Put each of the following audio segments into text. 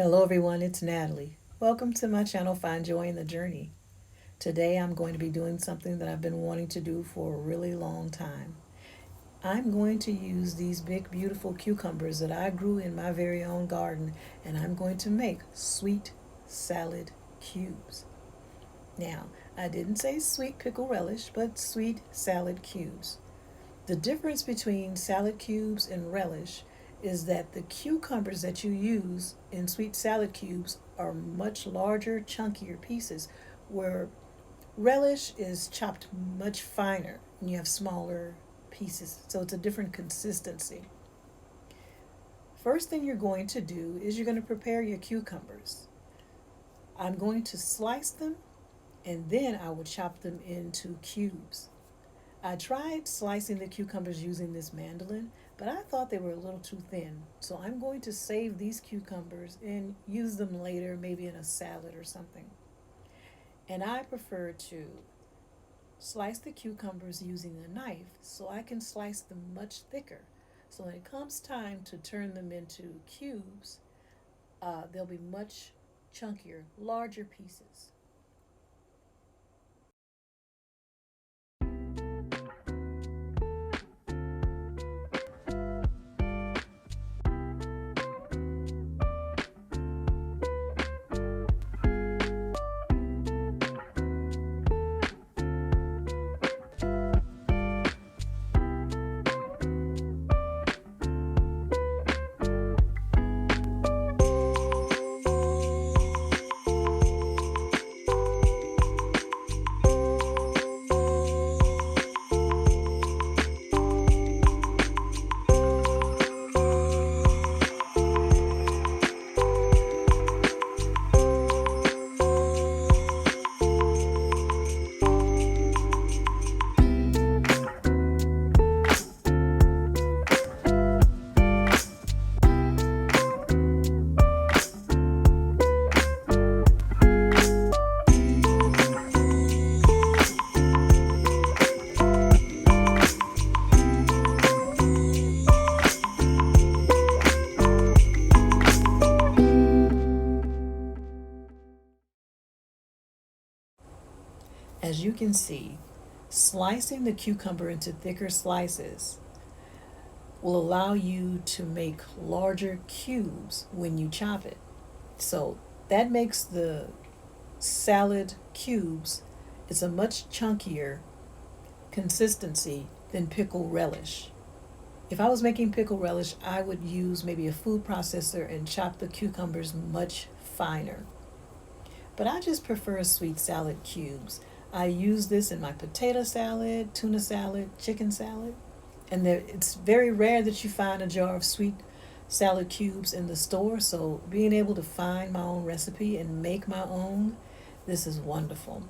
Hello everyone, it's Natalie. Welcome to my channel, Find Joy in the Journey. Today I'm going to be doing something that I've been wanting to do for a really long time. I'm going to use these big beautiful cucumbers that I grew in my very own garden, and I'm going to make sweet salad cubes. Now, I didn't say sweet pickle relish, but sweet salad cubes. The difference between salad cubes and relish is that the cucumbers that you use in sweet salad cubes are much larger, chunkier pieces, where relish is chopped much finer and you have smaller pieces. So it's a different consistency. First thing you're going to do is you're going to prepare your cucumbers. I'm going to slice them and then I will chop them into cubes. I tried slicing the cucumbers using this mandolin, but I thought they were a little too thin. So I'm going to save these cucumbers and use them later, maybe in a salad or something. And I prefer to slice the cucumbers using a knife so I can slice them much thicker. So when it comes time to turn them into cubes, they'll be much chunkier, larger pieces. As you can see, slicing the cucumber into thicker slices will allow you to make larger cubes when you chop it. So that makes the salad cubes, it's a much chunkier consistency than pickle relish. If I was making pickle relish, I would use maybe a food processor and chop the cucumbers much finer. But I just prefer sweet salad cubes. I use this in my potato salad, tuna salad, chicken salad. And it's very rare that you find a jar of sweet salad cubes in the store. So being able to find my own recipe and make my own, this is wonderful.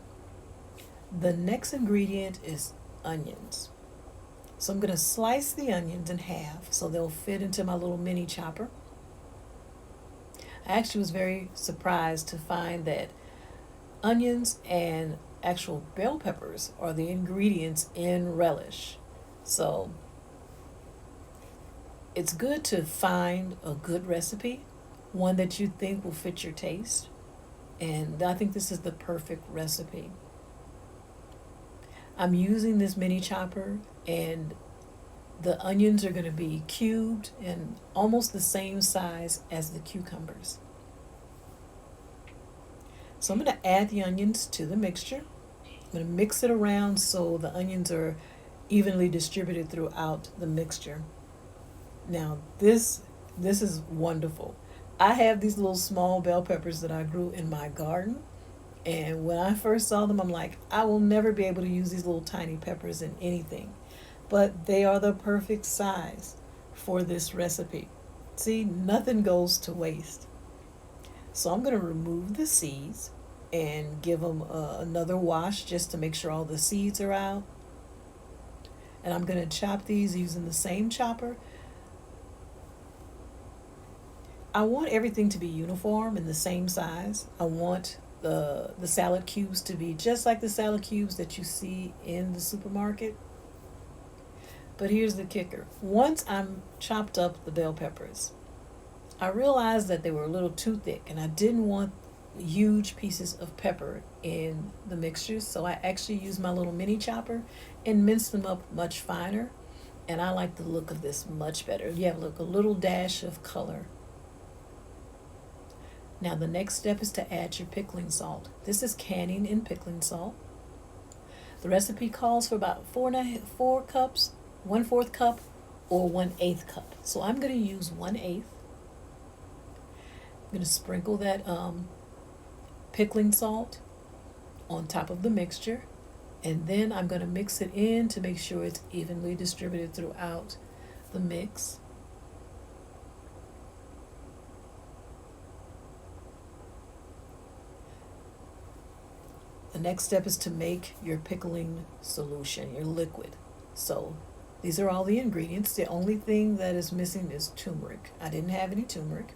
The next ingredient is onions. So I'm going to slice the onions in half so they'll fit into my little mini chopper. I actually was very surprised to find that onions and actual bell peppers are the ingredients in relish. So it's good to find a good recipe, one that you think will fit your taste. And I think this is the perfect recipe. I'm using this mini chopper, and the onions are going to be cubed and almost the same size as the cucumbers. So I'm going to add the onions to the mixture. I'm going to mix it around so the onions are evenly distributed throughout the mixture. Now this is wonderful. I have these little small bell peppers that I grew in my garden, and when I first saw them, I'm like, I will never be able to use these little tiny peppers in anything. But they are the perfect size for this recipe. See, nothing goes to waste. So I'm going to remove the seeds and give them another wash just to make sure all the seeds are out. And I'm going to chop these using the same chopper. I want everything to be uniform and the same size. I want the salad cubes to be just like the salad cubes that you see in the supermarket. But here's the kicker. Once I'm chopped up the bell peppers, I realized that they were a little too thick and I didn't want huge pieces of pepper in the mixture, so I actually used my little mini chopper and minced them up much finer. And I like the look of this much better. You have look a little dash of color. Now the next step is to add your pickling salt. This is canning in pickling salt. The recipe calls for about 4 cups, 1/4 cup, or 1/8 cup. So I'm going to use 1/8. I'm going to sprinkle that pickling salt on top of the mixture, and then I'm going to mix it in to make sure it's evenly distributed throughout the mix. The next step is to make your pickling solution, your liquid. So these are all the ingredients. The only thing that is missing is turmeric. I didn't have any turmeric.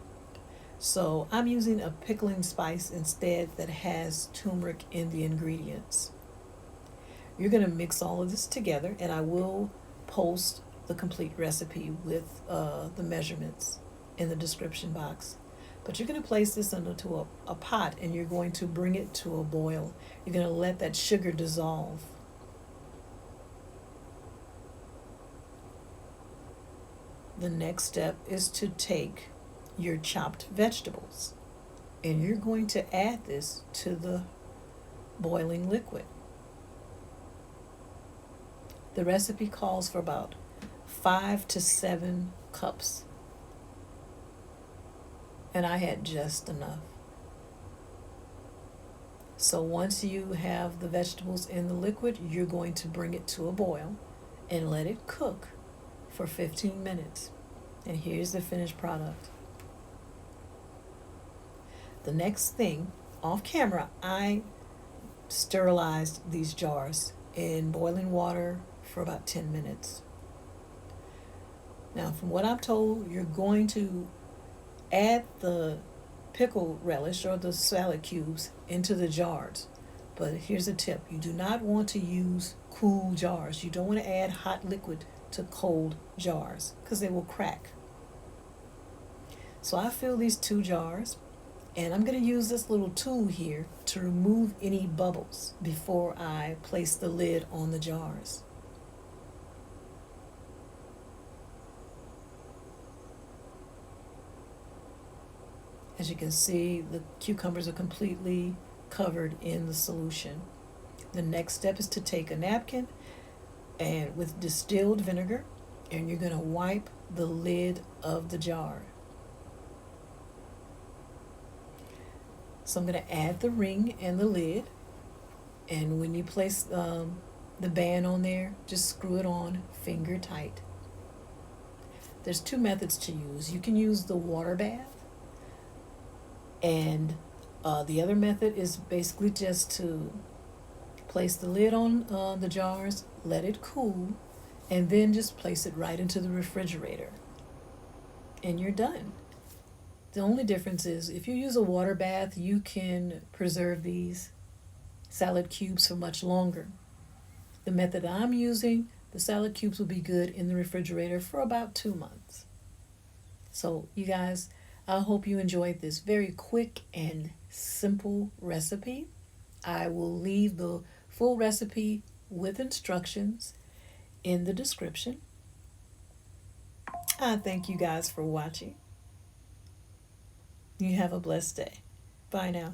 So I'm using a pickling spice instead that has turmeric in the ingredients. You're going to mix all of this together, and I will post the complete recipe with the measurements in the description box. But you're going to place this into a pot, and you're going to bring it to a boil. You're going to let that sugar dissolve. The next step is to take your chopped vegetables, and you're going to add this to the boiling liquid. The recipe calls for about 5 to 7 cups, and I had just enough. So once you have the vegetables in the liquid, you're going to bring it to a boil and let it cook for 15 minutes. And here's the finished product. The next thing, off camera, I sterilized these jars in boiling water for about 10 minutes. Now, from what I'm told, you're going to add the pickle relish or the salad cubes into the jars. But here's a tip. You do not want to use cool jars. You don't want to add hot liquid to cold jars because they will crack. So I fill these 2 jars, and I'm going to use this little tool here to remove any bubbles before I place the lid on the jars. As you can see, the cucumbers are completely covered in the solution. The next step is to take a napkin and with distilled vinegar, and you're going to wipe the lid of the jar. So I'm going to add the ring and the lid, and when you place the band on there, just screw it on finger tight. There's 2 methods to use. You can use the water bath, and the other method is basically just to place the lid on the jars, let it cool, and then just place it right into the refrigerator, and you're done. The only difference is if you use a water bath, you can preserve these salad cubes for much longer. The method I'm using, the salad cubes will be good in the refrigerator for about 2 months. So you guys, I hope you enjoyed this very quick and simple recipe. I will leave the full recipe with instructions in the description. I thank you guys for watching. You have a blessed day. Bye now.